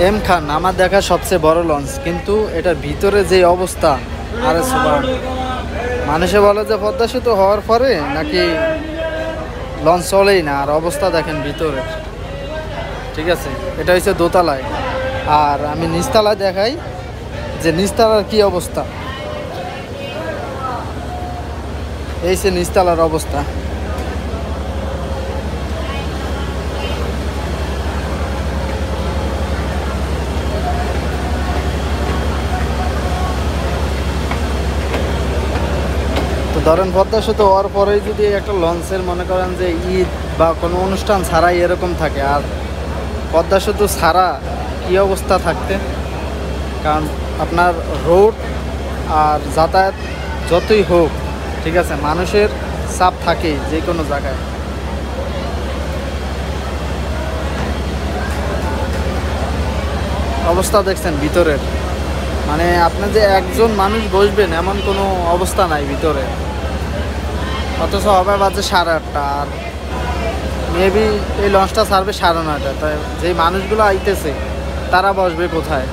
M খান আমার দেখা সবচেয়ে বড় লঞ্চ, কিন্তু এটার ভিতরে যে অবস্থা, আরে সুবহান। মানুষে বলে যে পদ্মা সেতু হওয়ার পরে নাকি লঞ্চ চলেই না, আর অবস্থা দেখেন ভিতরে। ঠিক আছে, এটা হচ্ছে দোতলায়, আর আমি নিচতলায় দেখাই যে নিচতলার কি অবস্থা। এই সে নিচতলার অবস্থা। তো ধরেন পদ্মা সেতু হওয়ার পরেই যদি একটা লঞ্চের মনে করেন যে ঈদ বা কোনো অনুষ্ঠান ছাড়াই এরকম থাকে, আর পদ্মা সেতু ছাড়া কী অবস্থা থাকতে। কারণ আপনার রোড আর যাতায়াত যতই হোক, ঠিক আছে, মানুষের চাপ থাকেই যে কোনো জায়গায়। অবস্থা দেখছেন ভিতরের, মানে আপনি যে একজন মানুষ বসবেন এমন কোনো অবস্থা নাই ভিতরে। অথচ হবে বাজে 8:30, আর মেবি এই লঞ্চটা ছাড়বে 9:30। তাই যেই মানুষগুলো আইতেছে তারা বসবে কোথায়?